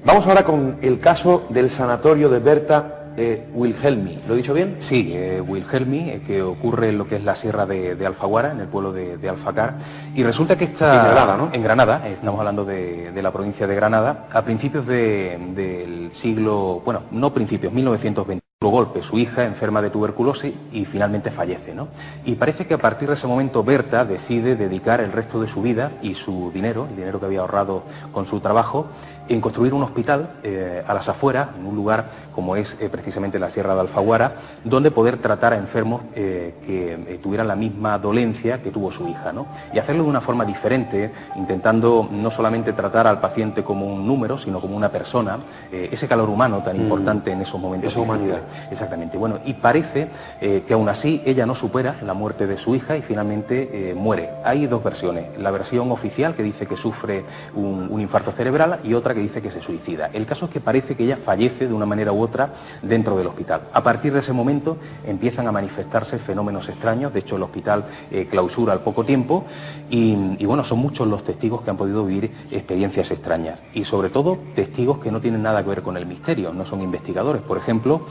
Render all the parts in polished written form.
Vamos ahora con el caso del sanatorio de Berta Wilhelmi. ¿Lo he dicho bien? Sí, Wilhelmi, que ocurre en lo que es la sierra de Alfaguara, en el pueblo de Alfacar. Y resulta que está... En Granada, ¿no? En Granada, estamos hablando de la provincia de Granada, a principios del siglo... Bueno, no principios, 1920. Golpe, su hija enferma de tuberculosis y finalmente fallece, ¿no? Y parece que a partir de ese momento Berta decide dedicar el resto de su vida y su dinero, el dinero que había ahorrado con su trabajo, en construir un hospital a las afueras, en un lugar como es precisamente la Sierra de Alfaguara, donde poder tratar a enfermos que tuvieran la misma dolencia que tuvo su hija, ¿no? Y hacerlo de una forma diferente, intentando no solamente tratar al paciente como un número, sino como una persona, ese calor humano tan importante en esos momentos. Esa humanidad. Exactamente. Bueno, y parece que aún así ella no supera la muerte de su hija y finalmente muere. Hay dos versiones. La versión oficial, que dice que sufre un infarto cerebral, y otra que dice que se suicida. El caso es que parece que ella fallece de una manera u otra dentro del hospital. A partir de ese momento empiezan a manifestarse fenómenos extraños. De hecho, el hospital clausura al poco tiempo y bueno, son muchos los testigos que han podido vivir experiencias extrañas. Y sobre todo, testigos que no tienen nada que ver con el misterio, no son investigadores. Por ejemplo,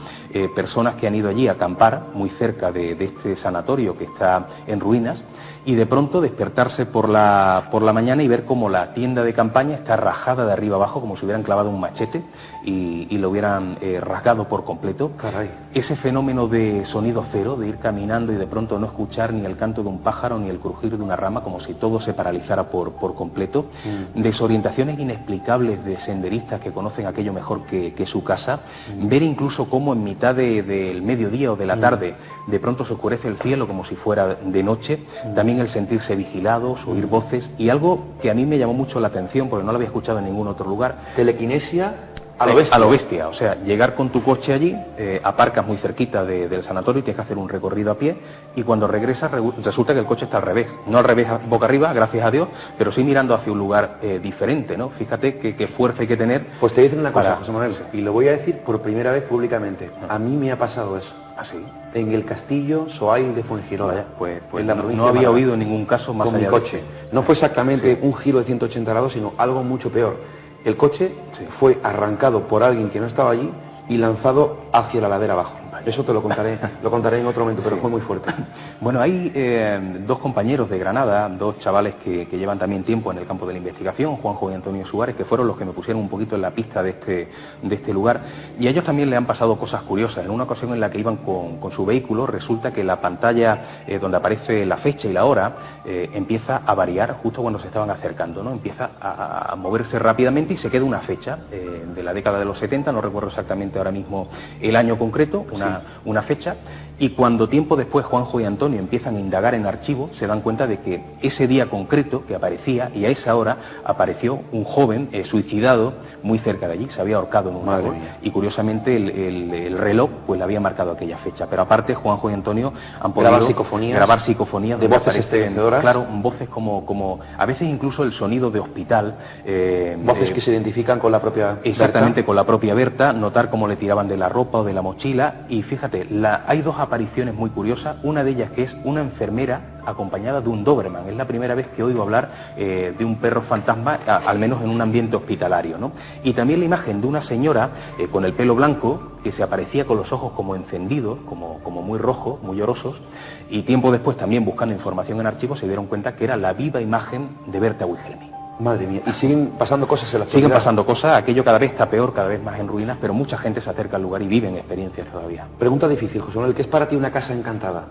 personas que han ido allí a acampar muy cerca de este sanatorio que está en ruinas y de pronto despertarse por la mañana y ver cómo la tienda de campaña está rajada de arriba abajo, como si hubieran clavado un machete y lo hubieran rasgado por completo. Caray. Ese fenómeno de sonido cero, de ir caminando y de pronto no escuchar ni el canto de un pájaro ni el crujir de una rama, como si todo se paralizara por completo. Desorientaciones inexplicables de senderistas que conocen aquello mejor que su casa. Ver incluso cómo en mitad del mediodía o de la tarde de pronto se oscurece el cielo como si fuera de noche. También el sentirse vigilados, oír voces, y algo que a mí me llamó mucho la atención porque no lo había escuchado en ningún otro lugar. Telequinesia a lo bestia. A lo bestia, o sea, llegar con tu coche allí, aparcas muy cerquita del sanatorio y tienes que hacer un recorrido a pie, y cuando regresas resulta que el coche está al revés, no al revés boca arriba, gracias a Dios, pero sí mirando hacia un lugar diferente, ¿no? Fíjate qué fuerza hay que tener. Pues te dicen una cosa, José Manuel, y lo voy a decir por primera vez públicamente. A mí me ha pasado eso. ¿Ah, sí? En el castillo Soail de Fuengirola. Pues en la no había oído ningún caso más con allá mi coche. De No fue exactamente un giro de 180 grados, sino algo mucho peor. El coche fue arrancado por alguien que no estaba allí y lanzado hacia la ladera abajo. Eso te lo contaré en otro momento, pero fue muy fuerte. Bueno, hay dos compañeros de Granada, dos chavales que llevan también tiempo en el campo de la investigación, Juanjo y Antonio Suárez, que fueron los que me pusieron un poquito en la pista de este lugar, y a ellos también le han pasado cosas curiosas. En una ocasión en la que iban con su vehículo, resulta que la pantalla donde aparece la fecha y la hora empieza a variar justo cuando se estaban acercando, ¿no? Empieza a moverse rápidamente y se queda una fecha de la década de los 70, no recuerdo exactamente ahora mismo el año concreto, una fecha, y cuando tiempo después Juanjo y Antonio empiezan a indagar en archivos, se dan cuenta de que ese día concreto que aparecía, y a esa hora apareció un joven suicidado muy cerca de allí, se había ahorcado en un árbol, y curiosamente el reloj pues le había marcado aquella fecha. Pero aparte Juanjo y Antonio han podido grabar psicofonías de voces estremecedoras. Claro, voces como a veces incluso el sonido de hospital, voces que se identifican con la propia exactamente Berta. Con la propia Berta, notar cómo le tiraban de la ropa o de la mochila. Y fíjate, hay dos apariciones muy curiosas, una de ellas que es una enfermera acompañada de un Doberman. Es la primera vez que oigo hablar de un perro fantasma, al menos en un ambiente hospitalario, ¿no? Y también la imagen de una señora con el pelo blanco, que se aparecía con los ojos como encendidos, como muy rojos, muy llorosos, y tiempo después también buscando información en archivos se dieron cuenta que era la viva imagen de Berta Wilhelmi. Madre mía, y siguen pasando cosas en la Siguen pasando cosas, aquello cada vez está peor, cada vez más en ruinas, pero mucha gente se acerca al lugar y viven experiencias todavía. Pregunta difícil, José Manuel, ¿qué es para ti una casa encantada?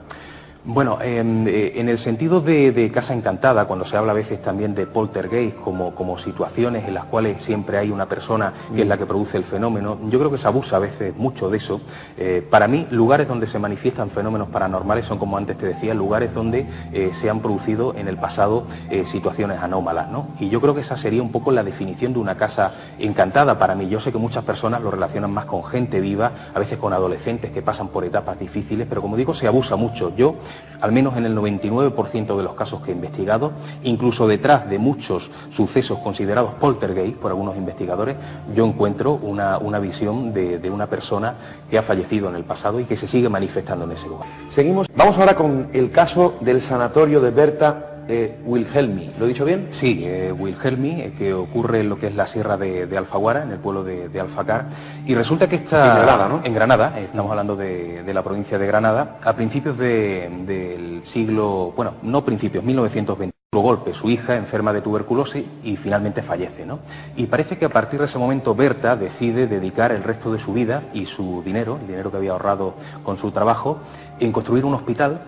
Bueno, en el sentido de casa encantada, cuando se habla a veces también de poltergeist como situaciones en las cuales siempre hay una persona que es la que produce el fenómeno, yo creo que se abusa a veces mucho de eso. Para mí, lugares donde se manifiestan fenómenos paranormales son, como antes te decía, lugares donde se han producido en el pasado situaciones anómalas, ¿no? Y yo creo que esa sería un poco la definición de una casa encantada para mí. Yo sé que muchas personas lo relacionan más con gente viva, a veces con adolescentes que pasan por etapas difíciles, pero como digo, se abusa mucho. Yo, al menos en el 99% de los casos que he investigado, incluso detrás de muchos sucesos considerados poltergeist por algunos investigadores, yo encuentro una visión de una persona que ha fallecido en el pasado y que se sigue manifestando en ese lugar. Seguimos. Vamos ahora con el caso del sanatorio de Berta Wilhelmi, ¿lo he dicho bien? Sí, Wilhelmi, que ocurre en lo que es la sierra de Alfaguara, en el pueblo de Alfacar, y resulta que está en Granada, ¿no? En Granada, estamos hablando de la provincia de Granada, a principios del siglo, bueno, no principios, 1920. Golpe, su hija enferma de tuberculosis y finalmente fallece, ¿no? Y parece que a partir de ese momento Berta decide dedicar el resto de su vida y su dinero, el dinero que había ahorrado con su trabajo, en construir un hospital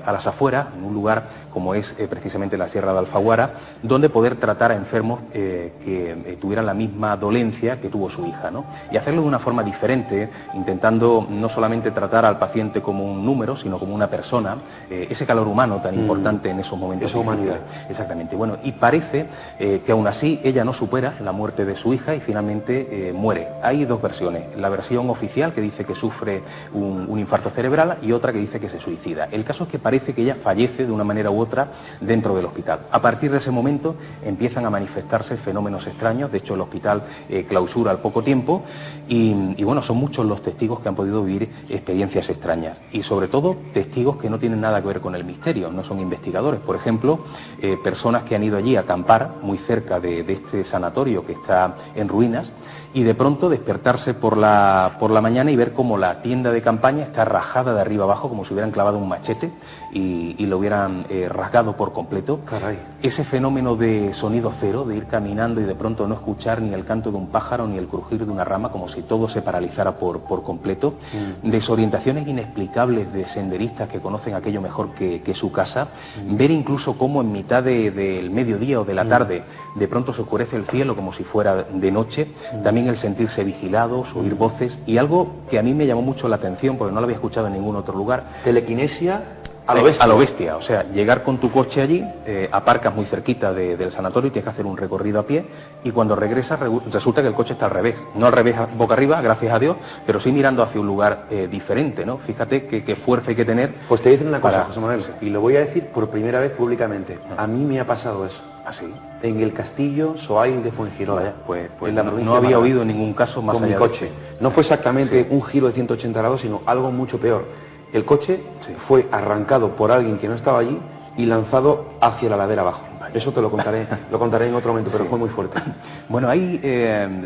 a las afueras, en un lugar como es precisamente la Sierra de Alfaguara, donde poder tratar a enfermos que tuvieran la misma dolencia que tuvo su hija, ¿no? Y hacerlo de una forma diferente, intentando no solamente tratar al paciente como un número, sino como una persona, ese calor humano tan importante en esos momentos. Esa humanidad. Exactamente. Bueno, y parece que aún así ella no supera la muerte de su hija y finalmente muere. Hay dos versiones. La versión oficial, que dice que sufre un infarto cerebral, y otra que dice que se suicida. El caso es que parece que ella fallece de una manera u otra dentro del hospital. A partir de ese momento empiezan a manifestarse fenómenos extraños. De hecho, el hospital clausura al poco tiempo y bueno, son muchos los testigos que han podido vivir experiencias extrañas y sobre todo testigos que no tienen nada que ver con el misterio, no son investigadores. Por ejemplo, personas que han ido allí a acampar muy cerca de este sanatorio que está en ruinas y de pronto despertarse por la mañana y ver cómo la tienda de campaña está rajada de arriba abajo, como si hubieran clavado un machete y lo hubieran rasgado por completo. Caray. Ese fenómeno de sonido cero, de ir caminando y de pronto no escuchar ni el canto de un pájaro ni el crujir de una rama, como si todo se paralizara por completo. Desorientaciones inexplicables de senderistas que conocen aquello mejor que su casa. Ver incluso cómo en mitad del mediodía o de la tarde de pronto se oscurece el cielo como si fuera de noche. También el sentirse vigilados, oír voces y algo que a mí me llamó mucho la atención porque no lo había escuchado en ningún otro lugar. Telequinesia a lo bestia. A lo bestia, o sea, llegar con tu coche allí, aparcas muy cerquita del sanatorio y tienes que hacer un recorrido a pie y cuando regresas resulta que el coche está al revés. No al revés boca arriba, gracias a Dios, pero sí mirando hacia un lugar diferente, ¿no? Fíjate qué fuerza hay que tener. Pues te dicen una cosa, José Manuel, y lo voy a decir por primera vez públicamente. A mí me ha pasado eso. ¿Así? En el castillo Soail de Fuengirola. Pues en la no había oído en ningún caso más con allá mi coche. No fue exactamente un giro de 180 grados, sino algo mucho peor. El coche fue arrancado por alguien que no estaba allí y lanzado hacia la ladera abajo. Eso te lo contaré en otro momento, pero fue muy fuerte. Bueno, hay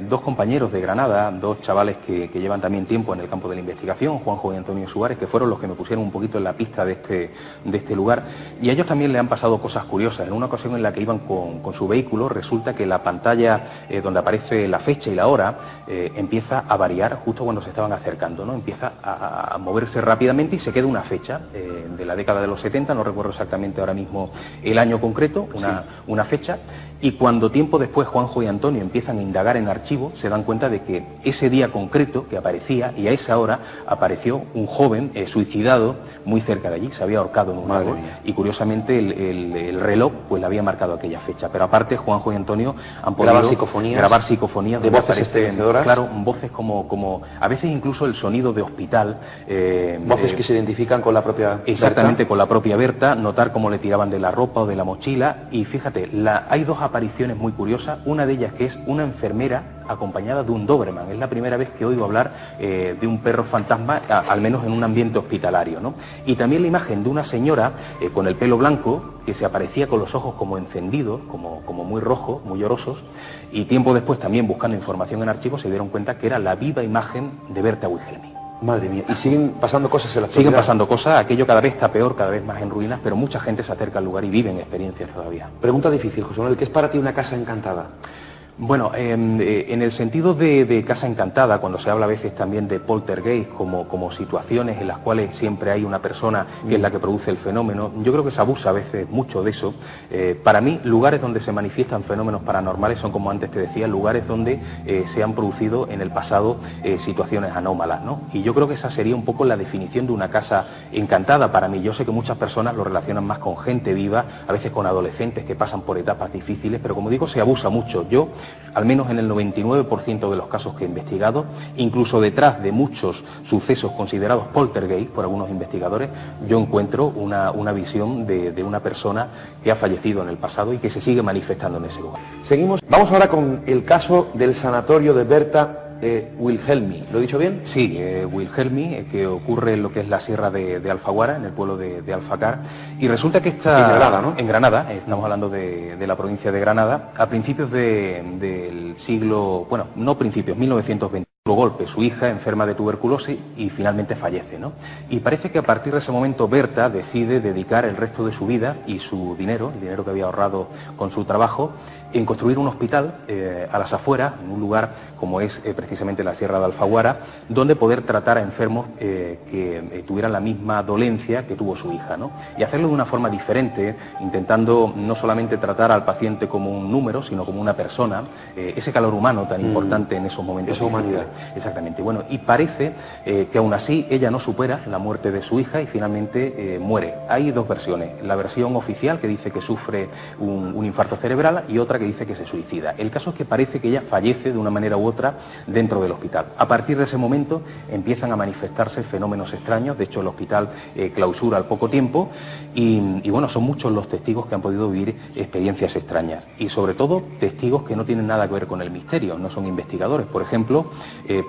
dos compañeros de Granada, dos chavales que llevan también tiempo en el campo de la investigación, Juanjo y Antonio Suárez, que fueron los que me pusieron un poquito en la pista de este lugar, y a ellos también le han pasado cosas curiosas. En una ocasión en la que iban con su vehículo, resulta que la pantalla donde aparece la fecha y la hora empieza a variar justo cuando se estaban acercando, ¿no? Empieza a moverse rápidamente y se queda una fecha de la década de los 70, no recuerdo exactamente ahora mismo el año concreto, una fecha, y cuando tiempo después Juanjo y Antonio empiezan a indagar en archivo, se dan cuenta de que ese día concreto que aparecía y a esa hora apareció un joven suicidado muy cerca de allí, se había ahorcado en un árbol y curiosamente el reloj pues le había marcado aquella fecha. Pero aparte Juanjo y Antonio han podido grabar psicofonías de voces estremecedoras. Claro, voces como a veces incluso el sonido de hospital. Voces que se identifican con la propia Exactamente, Berta. Con la propia Berta, notar cómo le tiraban de la ropa o de la mochila. Y fíjate, hay dos apariciones muy curiosas, una de ellas que es una enfermera acompañada de un Doberman. Es la primera vez que oigo hablar de un perro fantasma, al menos en un ambiente hospitalario, ¿no? Y también la imagen de una señora con el pelo blanco que se aparecía con los ojos como encendidos, como muy rojos, muy llorosos, y tiempo después también buscando información en archivos se dieron cuenta que era la viva imagen de Berta Wilhelmi. Madre mía, y siguen pasando cosas en la actualidad. Siguen pasando cosas, aquello cada vez está peor, cada vez más en ruinas, pero mucha gente se acerca al lugar y viven experiencias todavía. Pregunta difícil, José Manuel, ¿qué es para ti una casa encantada? Bueno, en el sentido de casa encantada, cuando se habla a veces también de poltergeist como situaciones en las cuales siempre hay una persona que es la que produce el fenómeno, yo creo que se abusa a veces mucho de eso. Para mí, lugares donde se manifiestan fenómenos paranormales son, como antes te decía, lugares donde se han producido en el pasado situaciones anómalas, ¿no? Y yo creo que esa sería un poco la definición de una casa encantada para mí. Yo sé que muchas personas lo relacionan más con gente viva, a veces con adolescentes que pasan por etapas difíciles, pero como digo, se abusa mucho. Yo, al menos en el 99% de los casos que he investigado, incluso detrás de muchos sucesos considerados poltergeist por algunos investigadores, yo encuentro una visión de una persona que ha fallecido en el pasado y que se sigue manifestando en ese lugar. Seguimos. Vamos ahora con el caso del sanatorio de Berta Wilhelmi, ¿lo he dicho bien? Sí, Wilhelmi, que ocurre en lo que es la sierra de Alfaguara, en el pueblo de Alfacar, y resulta que está... En Granada, ¿no? En Granada, estamos hablando de la provincia de Granada, a principios del siglo, bueno, no principios, 1920. Golpe, su hija enferma de tuberculosis y finalmente fallece, ¿no? Y parece que a partir de ese momento Berta decide dedicar el resto de su vida y su dinero, el dinero que había ahorrado con su trabajo, en construir un hospital a las afueras, en un lugar como es precisamente la Sierra de Alfaguara, donde poder tratar a enfermos que tuvieran la misma dolencia que tuvo su hija, ¿no? Y hacerlo de una forma diferente, intentando no solamente tratar al paciente como un número, sino como una persona, ese calor humano tan importante en esos momentos. Esa humanidad. Exactamente. Bueno, y parece que aún así ella no supera la muerte de su hija y finalmente muere. Hay dos versiones. La versión oficial, que dice que sufre un infarto cerebral, y otra que dice que se suicida. El caso es que parece que ella fallece de una manera u otra dentro del hospital. A partir de ese momento empiezan a manifestarse fenómenos extraños. De hecho, el hospital clausura al poco tiempo y bueno, son muchos los testigos que han podido vivir experiencias extrañas y sobre todo testigos que no tienen nada que ver con el misterio, no son investigadores. Por ejemplo,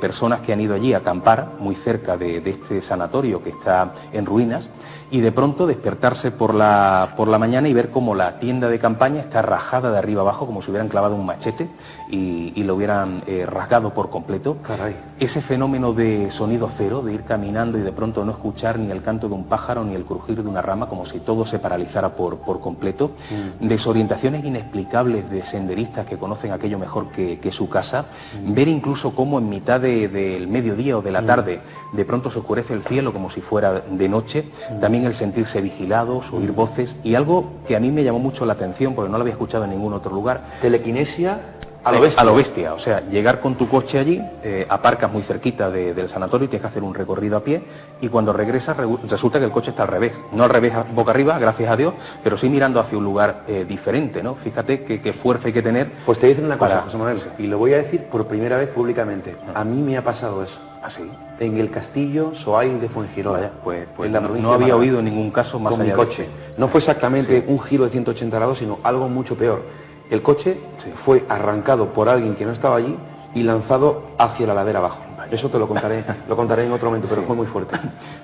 personas que han ido allí a acampar muy cerca de este sanatorio que está en ruinas y de pronto despertarse por la mañana y ver cómo la tienda de campaña está rajada de arriba abajo, como si hubieran clavado un machete y lo hubieran rasgado por completo. Caray. Ese fenómeno de sonido cero, de ir caminando y de pronto no escuchar ni el canto de un pájaro ni el crujir de una rama, como si todo se paralizara por completo. Desorientaciones inexplicables de senderistas que conocen aquello mejor que su casa. Ver incluso cómo en mitad del mediodía o de la tarde de pronto se oscurece el cielo como si fuera de noche. También el sentirse vigilados, oír voces y algo que a mí me llamó mucho la atención porque no lo había escuchado en ningún otro lugar. Telequinesia a lo bestia. A lo bestia, o sea, llegar con tu coche allí, aparcas muy cerquita del sanatorio y tienes que hacer un recorrido a pie y cuando regresas resulta que el coche está al revés. No al revés boca arriba, gracias a Dios, pero sí mirando hacia un lugar diferente, ¿no? Fíjate qué fuerza hay que tener. Pues te dicen una cosa, José Manuel, y lo voy a decir por primera vez públicamente. A mí me ha pasado eso. ¿Así? En el castillo Soay de Fuengirola. Pues en la no había oído ningún caso más con allá mi coche. No fue exactamente un giro de 180 grados, sino algo mucho peor. El coche fue arrancado por alguien que no estaba allí y lanzado hacia la ladera abajo. Eso te lo contaré en otro momento, pero fue muy fuerte.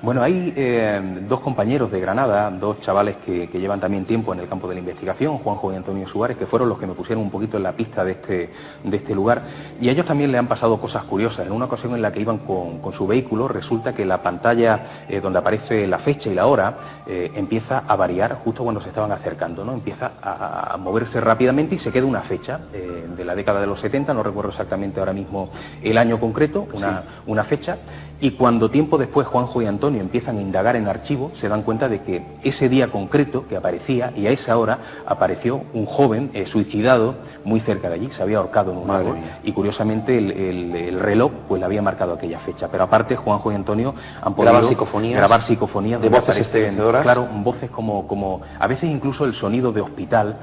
Bueno, hay dos compañeros de Granada, dos chavales que llevan también tiempo en el campo de la investigación, Juanjo y Antonio Suárez, que fueron los que me pusieron un poquito en la pista de este lugar, y a ellos también le han pasado cosas curiosas. En una ocasión en la que iban con su vehículo, resulta que la pantalla donde aparece la fecha y la hora empieza a variar justo cuando se estaban acercando, ¿no? Empieza a moverse rápidamente y se queda una fecha de la década de los 70, no recuerdo exactamente ahora mismo el año concreto, una fecha, y cuando tiempo después Juanjo y Antonio empiezan a indagar en archivos, se dan cuenta de que ese día concreto que aparecía, y a esa hora apareció un joven suicidado muy cerca de allí, se había ahorcado en un árbol, y curiosamente el reloj pues le había marcado aquella fecha. Pero aparte Juanjo y Antonio han podido grabar psicofonías de voces estremecedoras. Claro, voces como a veces incluso el sonido de hospital,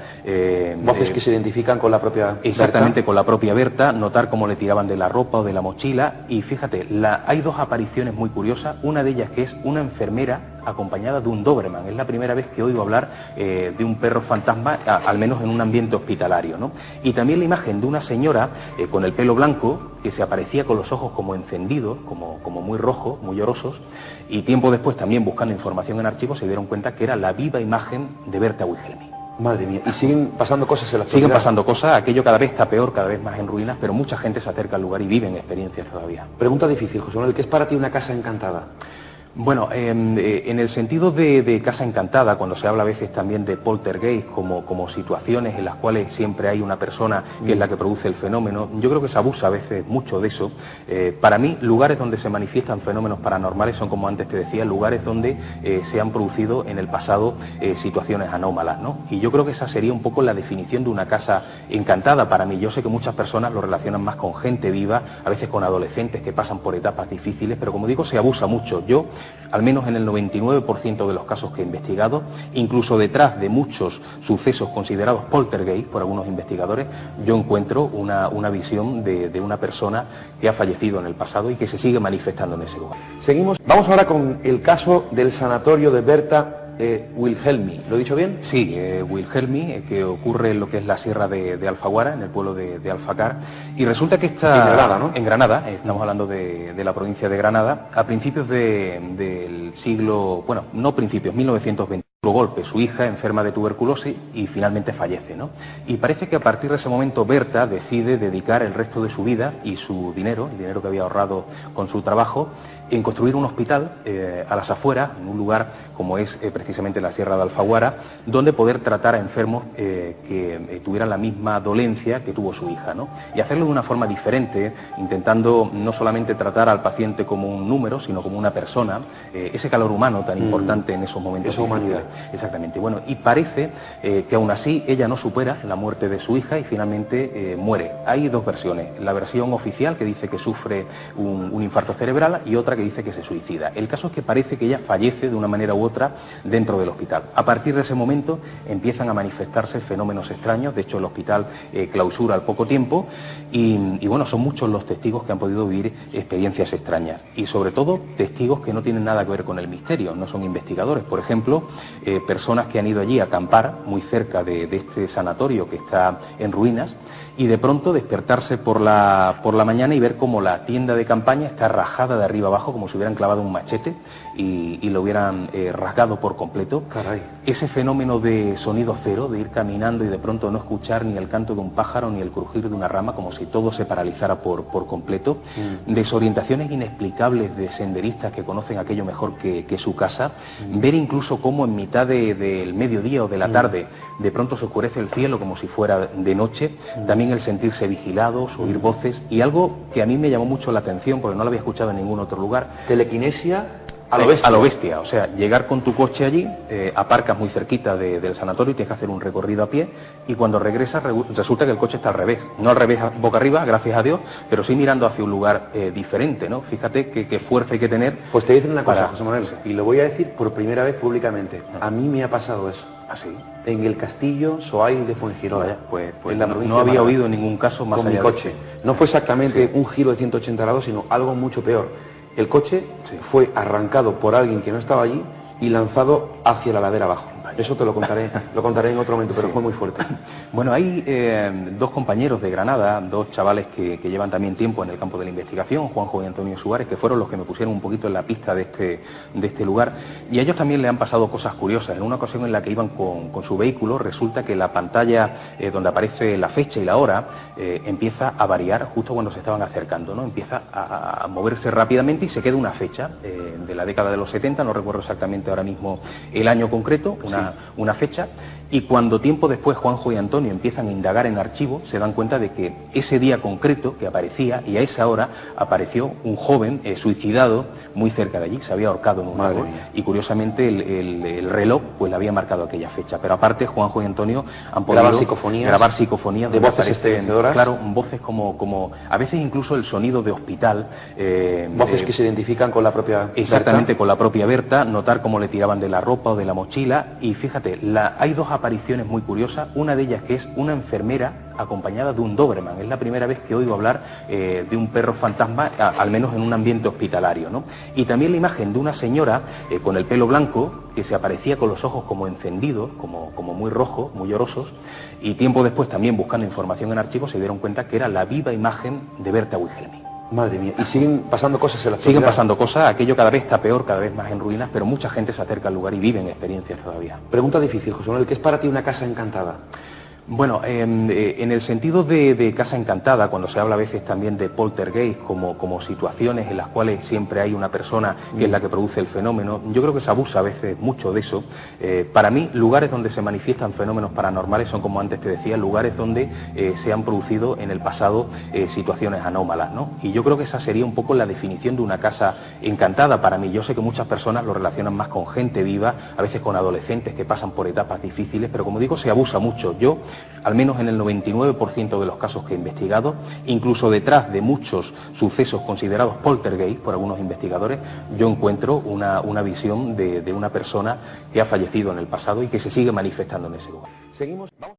voces que se identifican con la propia exactamente Berta. Con la propia Berta, notar cómo le tiraban de la ropa o de la mochila. Y fíjate, hay dos apariciones muy curiosas, una de ellas que es una enfermera acompañada de un Doberman. Es la primera vez que oigo hablar de un perro fantasma, al menos en un ambiente hospitalario, ¿no? Y también la imagen de una señora con el pelo blanco que se aparecía con los ojos como encendidos, como muy rojos, muy llorosos, y tiempo después también buscando información en archivos se dieron cuenta que era la viva imagen de Berta Wilhelmi. Madre mía, y siguen pasando cosas en la Siguen pasando cosas, aquello cada vez está peor, cada vez más en ruinas, pero mucha gente se acerca al lugar y viven experiencias todavía. Pregunta difícil, José Manuel, ¿qué es para ti una casa encantada? Bueno, en el sentido de casa encantada, cuando se habla a veces también de poltergeist como situaciones en las cuales siempre hay una persona que es la que produce el fenómeno, yo creo que se abusa a veces mucho de eso. Para mí, lugares donde se manifiestan fenómenos paranormales son, como antes te decía, lugares donde se han producido en el pasado situaciones anómalas, ¿no? Y yo creo que esa sería un poco la definición de una casa encantada para mí. Yo sé que muchas personas lo relacionan más con gente viva, a veces con adolescentes que pasan por etapas difíciles, pero como digo, se abusa mucho. Yo, al menos en el 99% de los casos que he investigado, incluso detrás de muchos sucesos considerados poltergeist por algunos investigadores, yo encuentro una visión de una persona que ha fallecido en el pasado y que se sigue manifestando en ese lugar. Seguimos. Vamos ahora con el caso del sanatorio de Berta Wilhelmi, ¿lo he dicho bien? Sí, Wilhelmi, que ocurre en lo que es la sierra de Alfaguara, en el pueblo de Alfacar, y resulta que está... En Granada, ¿no? En Granada, estamos hablando de la provincia de Granada, a principios del siglo, bueno, no principios, 1920. Golpe, su hija enferma de tuberculosis y finalmente fallece, ¿no? Y parece que a partir de ese momento Berta decide dedicar el resto de su vida y su dinero, el dinero que había ahorrado con su trabajo, en construir un hospital a las afueras, en un lugar como es precisamente la Sierra de Alfaguara, donde poder tratar a enfermos que tuvieran la misma dolencia que tuvo su hija, ¿no? Y hacerlo de una forma diferente, intentando no solamente tratar al paciente como un número, sino como una persona, ese calor humano tan importante en esos momentos. Esa humanidad. Exactamente. Bueno, y parece que aún así ella no supera la muerte de su hija y finalmente muere. Hay dos versiones. La versión oficial, que dice que sufre un infarto cerebral, y otra que dice que se suicida. El caso es que parece que ella fallece de una manera u otra dentro del hospital. A partir de ese momento empiezan a manifestarse fenómenos extraños. De hecho, el hospital clausura al poco tiempo y bueno, son muchos los testigos que han podido vivir experiencias extrañas. Y sobre todo, testigos que no tienen nada que ver con el misterio, no son investigadores. Por ejemplo, personas que han ido allí a acampar muy cerca de este sanatorio que está en ruinas y de pronto despertarse por la mañana y ver cómo la tienda de campaña está rajada de arriba abajo, como si hubieran clavado un machete y lo hubieran rasgado por completo. Caray. Ese fenómeno de sonido cero, de ir caminando y de pronto no escuchar ni el canto de un pájaro ni el crujir de una rama, como si todo se paralizara por completo. Desorientaciones inexplicables de senderistas que conocen aquello mejor que su casa. Ver incluso cómo en mitad del mediodía o de la tarde de pronto se oscurece el cielo como si fuera de noche. También el sentirse vigilados, oír voces, y algo que a mí me llamó mucho la atención porque no lo había escuchado en ningún otro lugar. Telequinesia a lo bestia. A lo bestia, o sea, llegar con tu coche allí, aparcas muy cerquita del sanatorio y tienes que hacer un recorrido a pie, y cuando regresas resulta que el coche está al revés, no al revés boca arriba, gracias a Dios, pero sí mirando hacia un lugar diferente, ¿no? Fíjate qué fuerza hay que tener. Pues te voy a decir una cosa, José Manuel, y lo voy a decir por primera vez públicamente. A mí me ha pasado eso. ¿Así? En el castillo Soay de Fuengirola. Pues en la no había oído ningún caso más con allá mi coche. No fue exactamente un giro de 180 grados, sino algo mucho peor. El coche fue arrancado por alguien que no estaba allí y lanzado hacia la ladera abajo. Eso te lo contaré en otro momento, pero fue muy fuerte. Bueno, hay dos compañeros de Granada, dos chavales que llevan también tiempo en el campo de la investigación, Juanjo y Antonio Suárez, que fueron los que me pusieron un poquito en la pista de este lugar, y a ellos también le han pasado cosas curiosas. En una ocasión en la que iban con su vehículo, resulta que la pantalla donde aparece la fecha y la hora empieza a variar justo cuando se estaban acercando, ¿no? Empieza a moverse rápidamente y se queda una fecha de la década de los 70, no recuerdo exactamente ahora mismo el año concreto, una fecha, y cuando tiempo después Juanjo y Antonio empiezan a indagar en archivo, se dan cuenta de que ese día concreto que aparecía, y a esa hora apareció un joven suicidado muy cerca de allí, se había ahorcado en un árbol, y curiosamente el reloj pues le había marcado aquella fecha. Pero aparte Juanjo y Antonio han podido grabar psicofonías de voces estremecedoras. Claro, voces como a veces incluso el sonido de hospital, voces que se identifican con la propia exactamente Berta. Con la propia Berta, notar cómo le tiraban de la ropa o de la mochila. Y fíjate, hay dos apariciones muy curiosas, una de ellas que es una enfermera acompañada de un Doberman. Es la primera vez que oigo hablar de un perro fantasma, al menos en un ambiente hospitalario, ¿no? Y también la imagen de una señora con el pelo blanco, que se aparecía con los ojos como encendidos, como muy rojos, muy llorosos, y tiempo después también buscando información en archivos se dieron cuenta que era la viva imagen de Berta Wilhelmi. Madre mía, y siguen pasando cosas en la Siguen pasando cosas, aquello cada vez está peor, cada vez más en ruinas, pero mucha gente se acerca al lugar y viven experiencias todavía. Pregunta difícil, José Manuel, ¿qué es para ti una casa encantada? Bueno, en el sentido de casa encantada, cuando se habla a veces también de poltergeist como situaciones en las cuales siempre hay una persona que es la que produce el fenómeno, yo creo que se abusa a veces mucho de eso. Para mí, lugares donde se manifiestan fenómenos paranormales son, como antes te decía, lugares donde se han producido en el pasado situaciones anómalas, ¿no? Y yo creo que esa sería un poco la definición de una casa encantada para mí. Yo sé que muchas personas lo relacionan más con gente viva, a veces con adolescentes que pasan por etapas difíciles, pero como digo, se abusa mucho. Yo, al menos en el 99% de los casos que he investigado, incluso detrás de muchos sucesos considerados poltergeist por algunos investigadores, yo encuentro una visión de una persona que ha fallecido en el pasado y que se sigue manifestando en ese lugar. Seguimos.